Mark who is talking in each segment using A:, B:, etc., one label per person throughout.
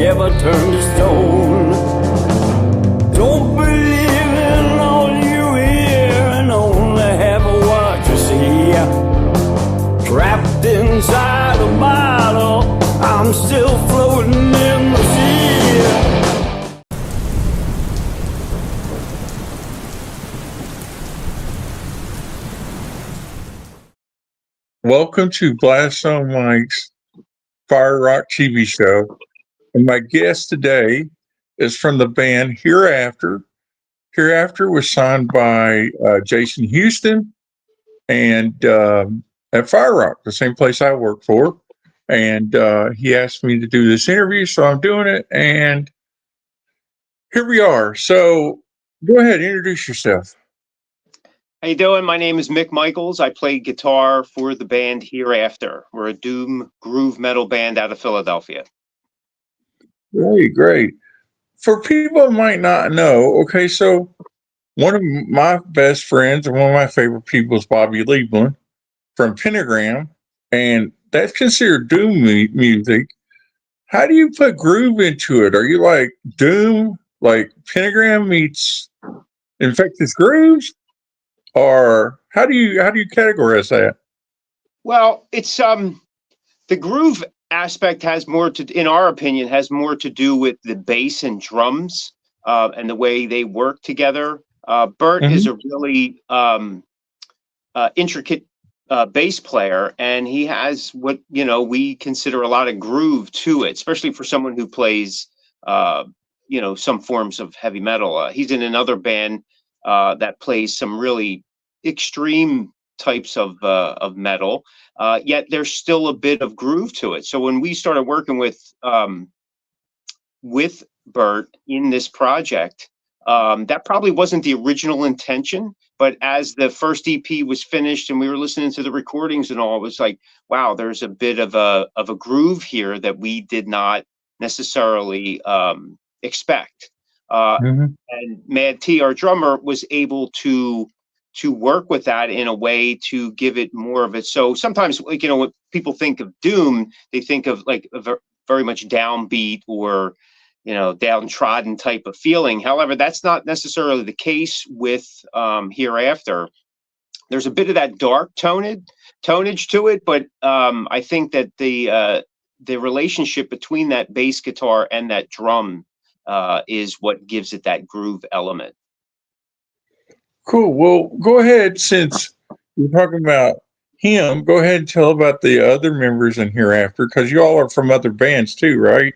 A: never turn to stone. Don't believe in all you hear and only have what you see. Trapped inside a bottle, I'm still floating in the sea.
B: Welcome to Blastzone Mike's FireRock TV show. And my guest today is from the band Hereafter. Hereafter was signed by Jason Houston and at FireRock, the same place I work for. And he asked me to do this interview, so I'm doing it. And here we are. So go ahead, introduce yourself.
C: How you doing? My name is Mick Micheals. I play guitar for the band Hereafter. We're a doom groove metal band out of Philadelphia.
B: Great. For people who might not know, okay, so one of my best friends and one of my favorite people is Bobby Liebland from Pentagram, and that's considered doom music. How do you put groove into it? Are you like doom, like Pentagram meets Infectious Grooves, or how do you categorize that?
C: Well, it's the groove aspect has more to, in our opinion, has more to do with the bass and drums and the way they work together. Bert is a really intricate bass player, and he has what we consider a lot of groove to it, especially for someone who plays some forms of heavy metal. He's in another band that plays some really extreme types of metal, yet there's still a bit of groove to it. So when we started working with Bert in this project, that probably wasn't the original intention, but as the first EP was finished and we were listening to the recordings and all, it was like, wow, there's a bit of a groove here that we did not necessarily expect. And Mad T, our drummer, was able to work with that in a way to give it more of it. So sometimes, like, when people think of doom, they think of like a very much downbeat or downtrodden type of feeling. However, that's not necessarily the case with Hereafter. There's a bit of that dark tonage to it, but I think that the relationship between that bass guitar and that drum is what gives it that groove element.
B: Cool. Well, go ahead, since you're talking about him, go ahead and tell about the other members in Hereafter, because you all are from other bands too, right?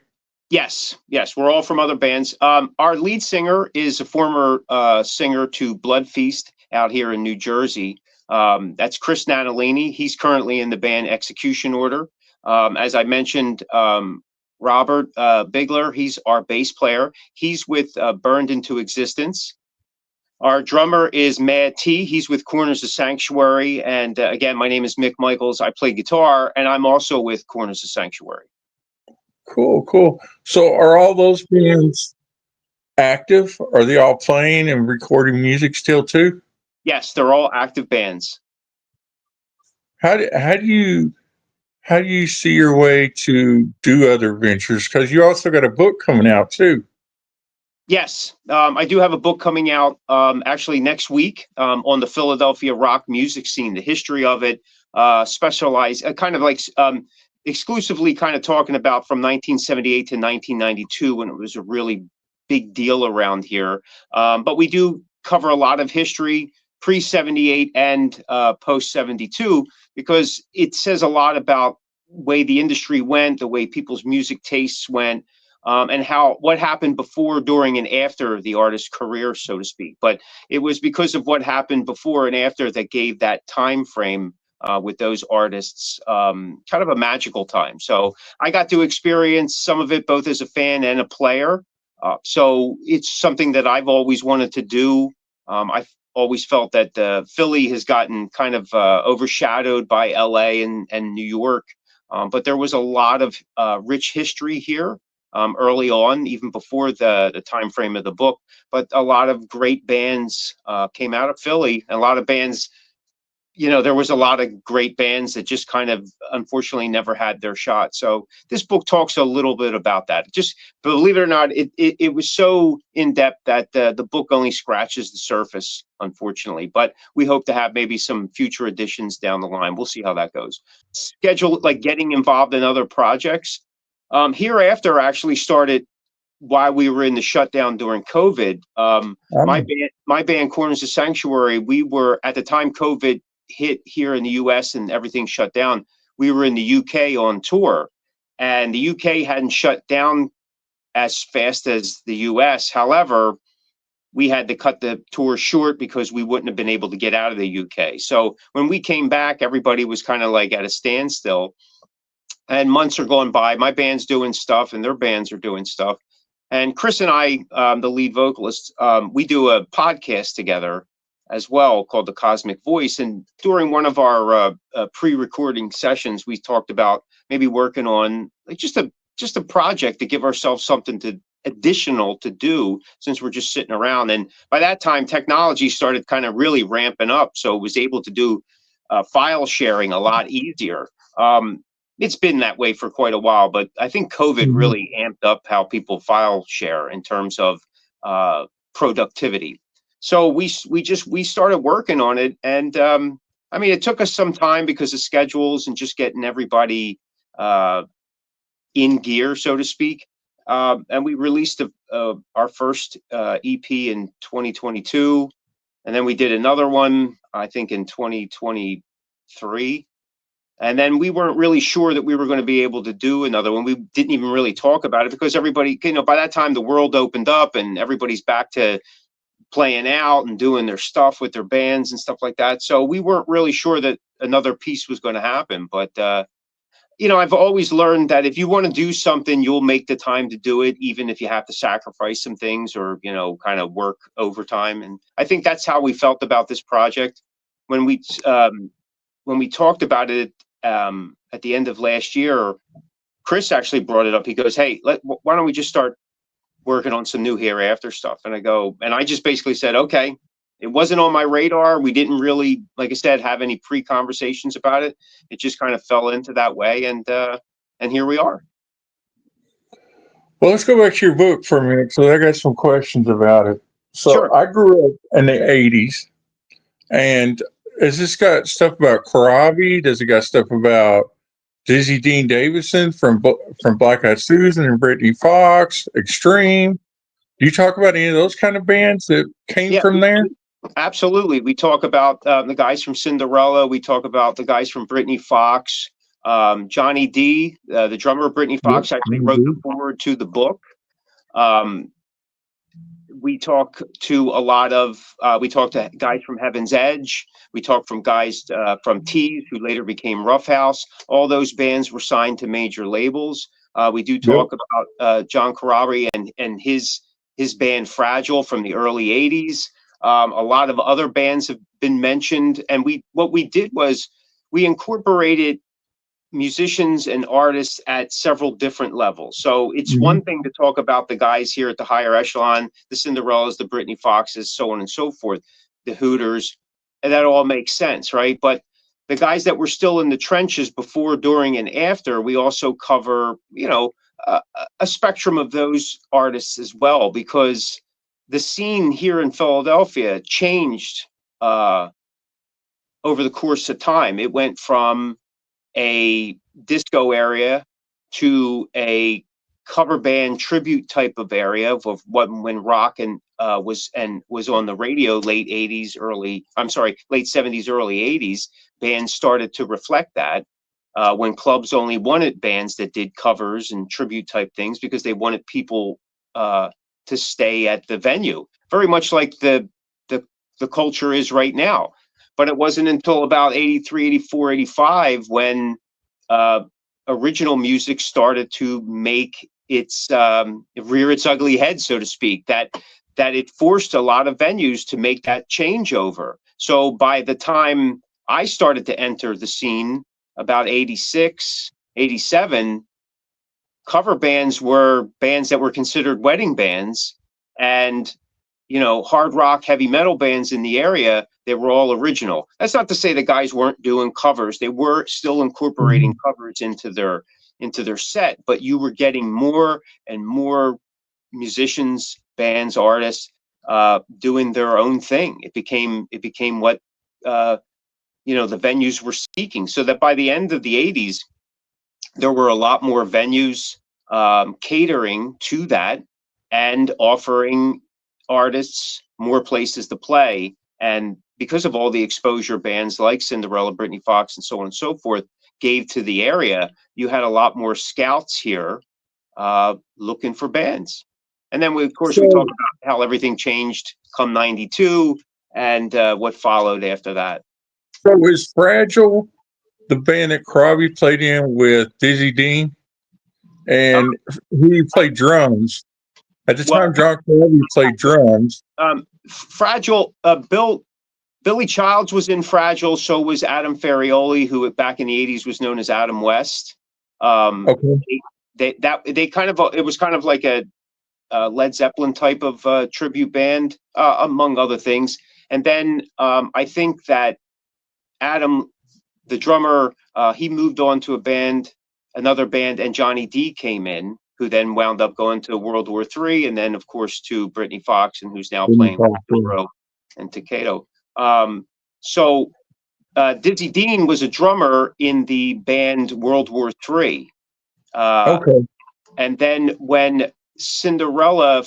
C: Yes, we're all from other bands. Our lead singer is a former singer to Blood Feast out here in New Jersey. That's Chris Nanolini. He's currently in the band Execution Order. As I mentioned, Robert Bigler, he's our bass player. He's with Burned Into Existence. Our drummer is Mad T. He's with Corners of Sanctuary. And again, my name is Mick Micheals. I play guitar, and I'm also with Corners of Sanctuary.
B: Cool. So are all those bands active? Are they all playing and recording music still too?
C: Yes, they're all active bands.
B: How do you see your way to do other ventures? Because you also got a book coming out too.
C: Yes, I do have a book coming out actually next week on the Philadelphia rock music scene, the history of it, specialized kind of like exclusively kind of talking about from 1978 to 1992 when it was a really big deal around here. But we do cover a lot of history pre-78 and post-72 because it says a lot about the way the industry went, the way people's music tastes went. And what happened before, during, and after the artist's career, so to speak. But it was because of what happened before and after that gave that time frame with those artists kind of a magical time. So I got to experience some of it both as a fan and a player. So it's something that I've always wanted to do. I've always felt that Philly has gotten kind of overshadowed by LA and New York. But there was a lot of rich history here. Early on, even before the time frame of the book, but a lot of great bands came out of Philly, and a lot of bands there was a lot of great bands that just kind of unfortunately never had their shot. So this book talks a little bit about that. Just believe it or not, it was so in depth that the book only scratches the surface, unfortunately. But we hope to have maybe some future editions down the line. We'll see how that goes. Schedule, like getting involved in other projects. Hereafter actually started while we were in the shutdown during COVID. My band Corners of Sanctuary, we were at the time COVID hit here in the US and everything shut down. We were in the UK on tour, and the UK hadn't shut down as fast as the US. However, we had to cut the tour short because we wouldn't have been able to get out of the UK. So when we came back, everybody was kind of like at a standstill, and months are going by. My band's doing stuff and their bands are doing stuff. And Chris and I, the lead vocalist, we do a podcast together as well called The Cosmic Voice. And during one of our pre-recording sessions, we talked about maybe working on like just a project to give ourselves something additional to do, since we're just sitting around. And by that time, technology started kind of really ramping up, so it was able to do file sharing a lot easier. It's been that way for quite a while, but I think COVID really amped up how people file share in terms of productivity. So we started working on it, and I mean, it took us some time because of schedules and just getting everybody in gear, so to speak. And we released our first EP in 2022, and then we did another one, I think, in 2023. And then we weren't really sure that we were going to be able to do another one. We didn't even really talk about it because everybody, by that time the world opened up and everybody's back to playing out and doing their stuff with their bands and stuff like that. So we weren't really sure that another piece was going to happen. But, I've always learned that if you want to do something, you'll make the time to do it, even if you have to sacrifice some things or, kind of work overtime. And I think that's how we felt about this project. When we talked about it at the end of last year, Chris actually brought it up. He goes, "Hey, why don't we just start working on some new Hereafter stuff?" And I just basically said, okay. It wasn't on my radar. We didn't really, like I said, have any pre-conversations about it. It just kind of fell into that way, and here we are.
B: Well, let's go back to your book for a minute. So I got some questions about it. So
C: Sure.
B: I grew up in the 80s, and has this got stuff about Corabi? Does it got stuff about Dizzy Dean Davidson from Black Eyed Susan and Brittany Fox, Extreme? Do you talk about any of those kind of bands that came from there?
C: Absolutely. We talk about the guys from Cinderella. We talk about the guys from Brittany Fox. Johnny D, the drummer of Brittany Fox, actually wrote the foreword to the book. We talk to we talk to guys from Heaven's Edge. We talk from guys from Tease, who later became Rough House. All those bands were signed to major labels. We do talk about John Corabi and his band Fragile from the early 80s. A lot of other bands have been mentioned. And what we did was we incorporated musicians and artists at several different levels. So it's one thing to talk about the guys here at the higher echelon, the Cinderellas, the Brittany Foxes, so on and so forth, the Hooters, and that all makes sense, right? But the guys that were still in the trenches before, during, and after, we also cover, a spectrum of those artists as well, because the scene here in Philadelphia changed over the course of time. It went from a disco area to a cover band tribute type of area of when rock was on the radio late 70s, early 80s. Bands started to reflect that when clubs only wanted bands that did covers and tribute type things because they wanted people to stay at the venue, very much like the culture is right now. But it wasn't until about 83, 84, 85 when original music started to make rear its ugly head, so to speak, that it forced a lot of venues to make that changeover. So by the time I started to enter the scene, about 86, 87, cover bands were bands that were considered wedding bands. And hard rock, heavy metal bands in the area, they were all original. That's not to say the guys weren't doing covers. They were still incorporating covers into their set, but you were getting more and more musicians, bands, artists doing their own thing. It became what the venues were seeking. So that by the end of the 80s, there were a lot more venues catering to that and offering artists more places to play. And because of all the exposure bands like Cinderella, Britney Fox, and so on and so forth gave to the area, you had a lot more scouts here looking for bands. And then we talked about how everything changed come 92 and what followed after that.
B: So is Fragile the band that Crosby played in with Dizzy Dean? And he played drums. At the time, John Crosby played drums.
C: Fragile, Billy Childs was in Fragile, so was Adam Ferrioli, who back in the 80s was known as Adam West.
B: Okay.
C: It was kind of like a Led Zeppelin type of tribute band, among other things. And then I think that Adam, the drummer, he moved on to another band, and Johnny D came in, who then wound up going to World War III, and then of course to Britney Fox, and who's now playing with Doro and Takedo. So Dizzy Dean was a drummer in the band World War III.
B: Okay.
C: And then when Cinderella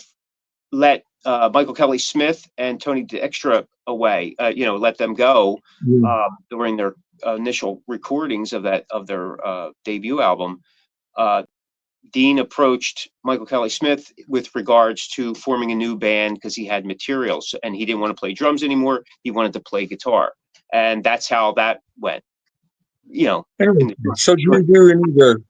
C: let Michael Kelly Smith and Tony Dykstra away, let them go during their initial recordings of their debut album, Dean approached Michael Kelly Smith with regards to forming a new band because he had materials and he didn't want to play drums anymore. He wanted to play guitar, and that's how that went.
B: So do you do any of the?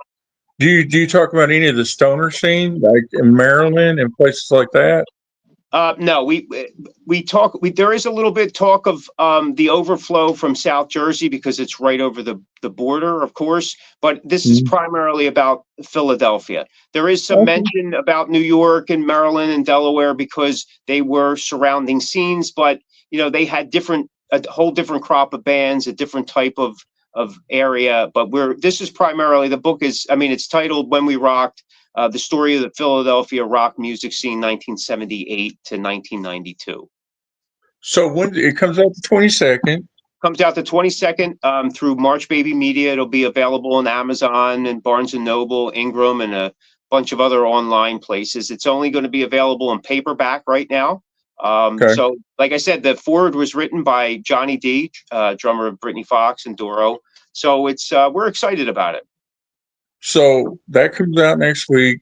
B: Do you talk about any of the stoner scene, like in Maryland and places like that?
C: No, we talk. There is a little bit talk of the overflow from South Jersey because it's right over the border, of course. But this is primarily about Philadelphia. There is some mention about New York and Maryland and Delaware because they were surrounding scenes. But they had a whole different crop of bands, a different type of area. But this is primarily, the book is. I mean, it's titled "When We Rocked." The story of the Philadelphia rock music scene, 1978 to 1992.
B: So when it comes out the 22nd?
C: Comes out the 22nd through March Baby Media. It'll be available on Amazon and Barnes & Noble, Ingram, and a bunch of other online places. It's only going to be available in paperback right now. So, like I said, the foreword was written by Johnny D, drummer of Britney Fox and Doro. So we're excited about it.
B: So that comes out next week.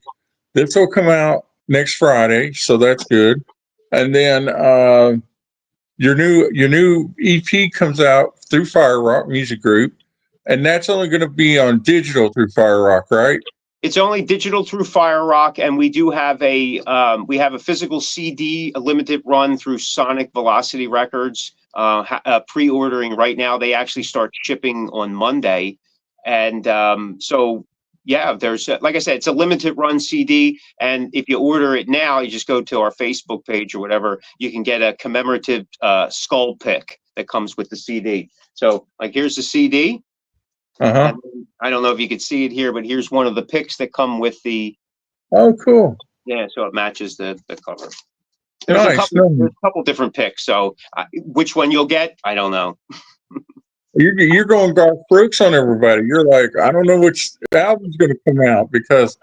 B: This will come out next Friday, so that's good. And then your new EP comes out through FireRock Music Group, and that's only going to be on digital through FireRock, right?
C: It's only digital through FireRock, and we do have a physical CD, a limited run through Sonic Velocity Records. Pre-ordering right now. They actually start shipping on Monday, and so. Yeah, there's like I said, it's a limited run CD, and if you order it now, you just go to our Facebook page or whatever. You can get a commemorative skull pick that comes with the CD. So, like, here's the CD. I don't know if you could see it here, but here's one of the picks that come with the.
B: Oh, cool!
C: Yeah, so it matches the cover.
B: There's
C: a couple different picks. So, which one you'll get, I don't know.
B: You're going Garth Brooks on everybody. You're like, I don't know which album's going to come out because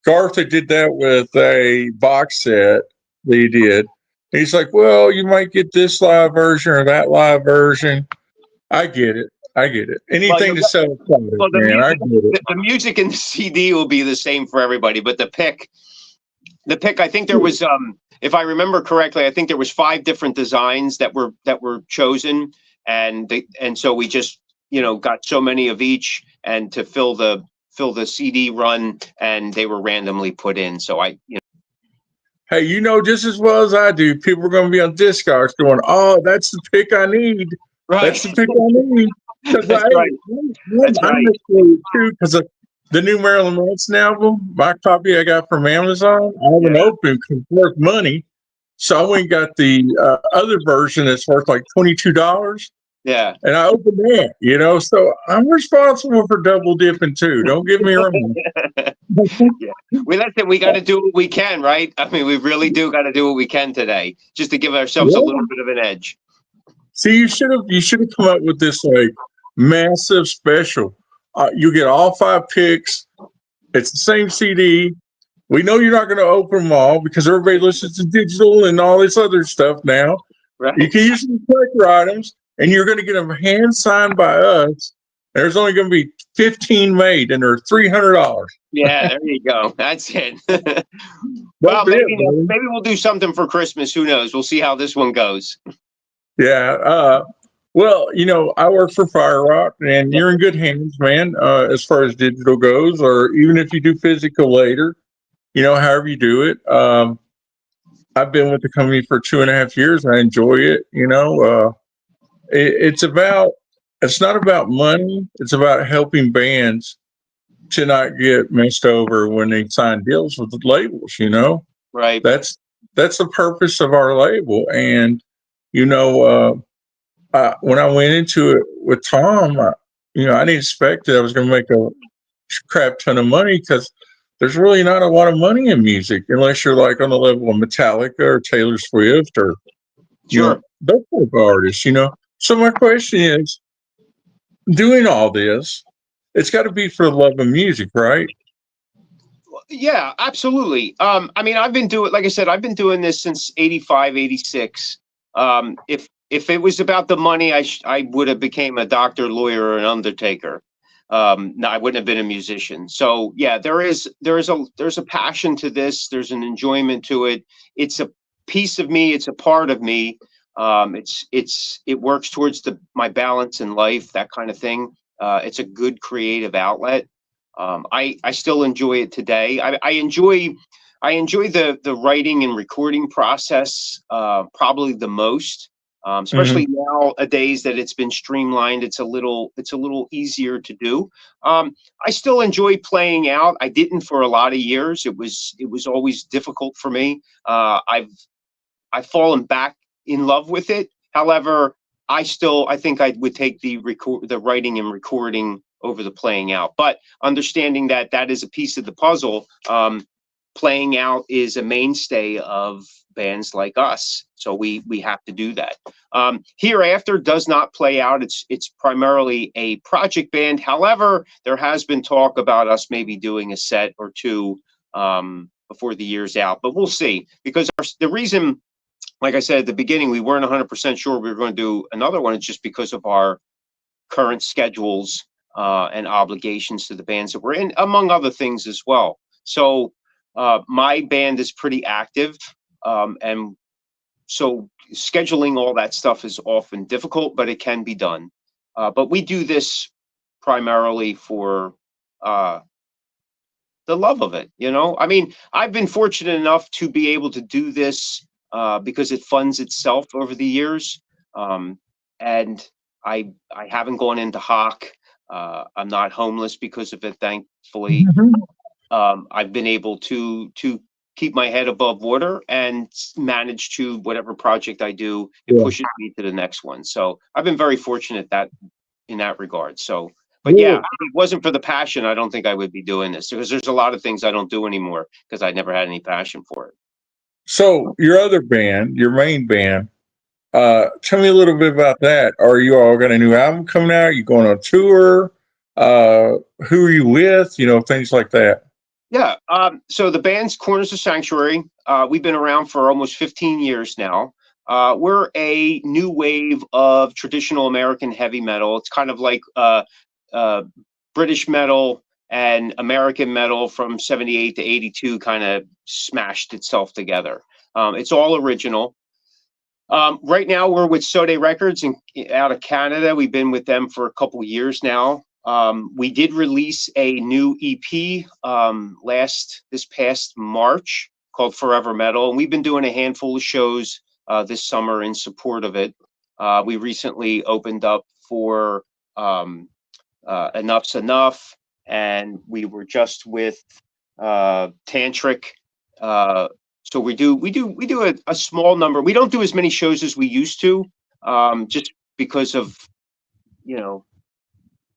B: Garth did that with a box set that he did. He's like, well, you might get this live version or that live version. I get it. Anything to sell a product, man. I get it.
C: The music in the CD will be the same for everybody, but the pick, I think there was, if I remember correctly, I think there was 5 different designs that were chosen. And so we just, got so many of each, and to fill the CD run, and they were randomly put in. So
B: Hey, just as well as I do, people are going to be on Discogs going, "Oh, that's the pick I need.
C: Right.
B: That's the pick I need."
C: That's right.
B: I'm excited too because of the new Marilyn Manson album. My copy I got from Amazon. I haven't opened because it's worth money, So I went and got the other version that's worth like $22.
C: Yeah.
B: And I opened that, so I'm responsible for double dipping too. Don't get me wrong.
C: Yeah. Listen, we got to do what we can, right? I mean, we really do got to do what we can today just to give ourselves a little bit of an edge.
B: See, you should have come up with this like massive special. You get all 5 picks. It's the same CD. We know you're not going to open them all because everybody listens to digital and all this other stuff now.
C: Right.
B: You can use some collector items, and you're going to get them hand signed by us. There's only going to be 15 made, and they're $300.
C: Yeah, there you go. That's it. Well, maybe we'll do something for Christmas. Who knows? We'll see how this one goes.
B: Yeah. Well, I work for FireRock, and you're in good hands, man, as far as digital goes, or even if you do physical later, however you do it. I've been with the company for 2.5 years. I enjoy it. It's not about money. It's about helping bands to not get messed over when they sign deals with the labels.
C: Right.
B: That's the purpose of our label. And when I went into it with Tom, I didn't expect that I was going to make a crap ton of money because there's really not a lot of money in music unless you're like on the level of Metallica or Taylor Swift or
C: Sure.
B: those type of artists. So my question is, doing all this, it's got to be for the love of music, right?
C: Yeah, absolutely. I mean, I've been doing this since 85, 86. If it was about the money, I would have became a doctor, lawyer, or an undertaker. No, I wouldn't have been a musician. So yeah, there's a passion to this. There's an enjoyment to it. It's a piece of me. It's a part of me. It works towards my balance in life, that kind of thing. It's a good creative outlet. I still enjoy it today. I enjoy the writing and recording process probably the most. Especially nowadays that it's been streamlined, it's a little easier to do. I still enjoy playing out. I didn't for a lot of years. It was always difficult for me. I've fallen back in love with it. However, I think I would take the writing and recording over the playing out. But understanding that is a piece of the puzzle. Playing out is a mainstay of bands like us, so we have to do that. Hereafter does not play out. It's primarily a project band. However, there has been talk about us maybe doing a set or two before the year's out, but we'll see. Because the reason, like I said at the beginning, we weren't 100% sure we were going to do another one. It's just because of our current schedules and obligations to the bands that we're in, among other things as well. So my band is pretty active, and so scheduling all that stuff is often difficult, but it can be done. But we do this primarily for the love of it. I mean, I've been fortunate enough to be able to do this because it funds itself over the years, and I haven't gone into hock. I'm not homeless because of it, thankfully. I've been able to keep my head above water and manage to whatever project I do, it pushes me to the next one. So I've been very fortunate in that regard. So, but yeah, if it wasn't for the passion, I don't think I would be doing this, because there's a lot of things I don't do anymore because I never had any passion for it.
B: So your other band, your main band, tell me a little bit about that. Are you all got a new album coming out? Are you going on tour? Who are you with? Things like that.
C: Yeah. So the band's Corners of Sanctuary. We've been around for almost 15 years now. We're a new wave of traditional American heavy metal. It's kind of like British metal and American metal from 78 to 82 kind of smashed itself together. It's all original. Right now we're with Sode Records out of Canada. We've been with them for a couple years now. We did release a new EP this past March called Forever Metal, and we've been doing a handful of shows this summer in support of it. We recently opened up for Enough's Enough, and we were just with Tantric So we do a small number. We don't do as many shows as we used to, just because of,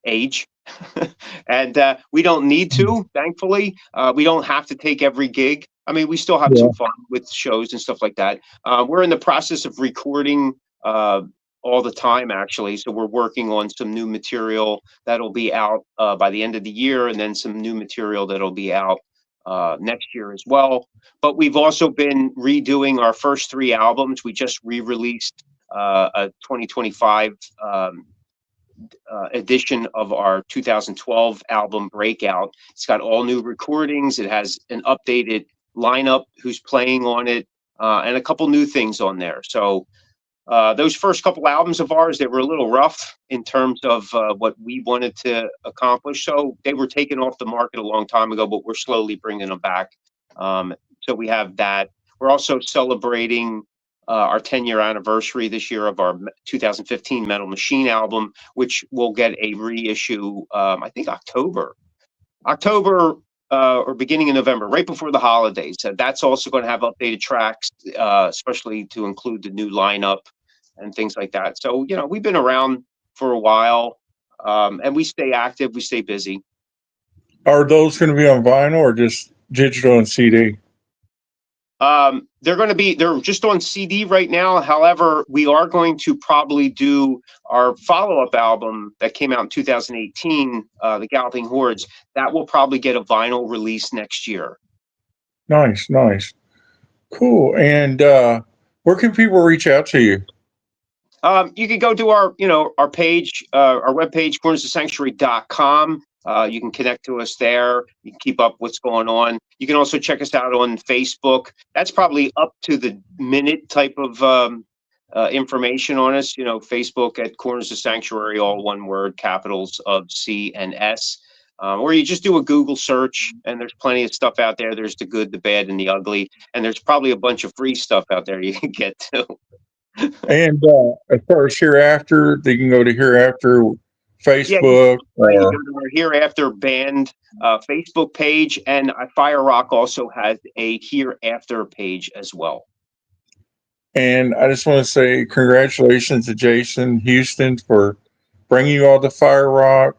C: age. And we don't need to, thankfully. We don't have to take every gig. I mean, we still have
B: Yeah.
C: some fun with shows and stuff like that. We're in the process of recording all the time, actually. So we're working on some new material that'll be out by the end of the year, and then some new material that'll be out next year as well. But we've also been redoing our first 3 albums. We just re-released a 2025 edition of our 2012 album Breakout. It's got all new recordings. It has an updated lineup who's playing on it, and a couple new things on there. So those first couple albums of ours, they were a little rough in terms of what we wanted to accomplish. So they were taken off the market a long time ago, but we're slowly bringing them back. So we have that. We're also celebrating our 10-year anniversary this year of our 2015 Metal Machine album, which will get a reissue, I think October or beginning of November, right before the holidays. That's also going to have updated tracks, especially to include the new lineup and things like that. So, we've been around for a while, and we stay active, we stay busy.
B: Are those going to be on vinyl or just digital and CD?
C: They're just on CD right now. However, we are going to probably do our follow-up album that came out in 2018, The Galloping Hordes. That will probably get a vinyl release next year.
B: Nice. Cool. And where can people reach out to you?
C: You can go to our page, our webpage, cornersofsanctuary.com. You can connect to us there. You can keep up what's going on. You can also check us out on Facebook. That's probably up to the minute type of information on us. Facebook at Corners of Sanctuary, all one word, capitals of C and S. Or you just do a Google search, and there's plenty of stuff out there. There's the good, the bad, and the ugly. And there's probably a bunch of free stuff out there you can get too.
B: And as far as Hereafter, they can go to Hereafter Facebook.
C: You go to our Hereafter band Facebook page, and FireRock also has a Hereafter page as well.
B: And I just want to say congratulations to Jason Houston for bringing you all to FireRock.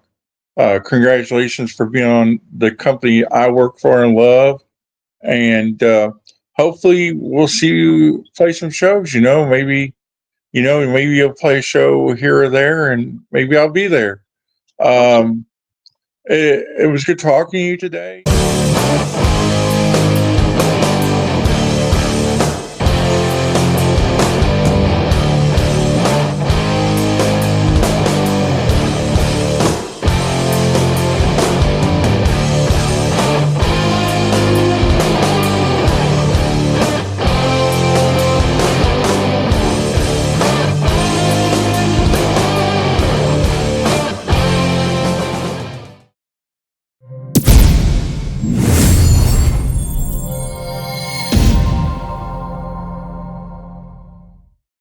B: Congratulations for being on the company I work for and love. And hopefully we'll see you play some shows, maybe you'll play a show here or there, and maybe I'll be there. It was good talking to you today.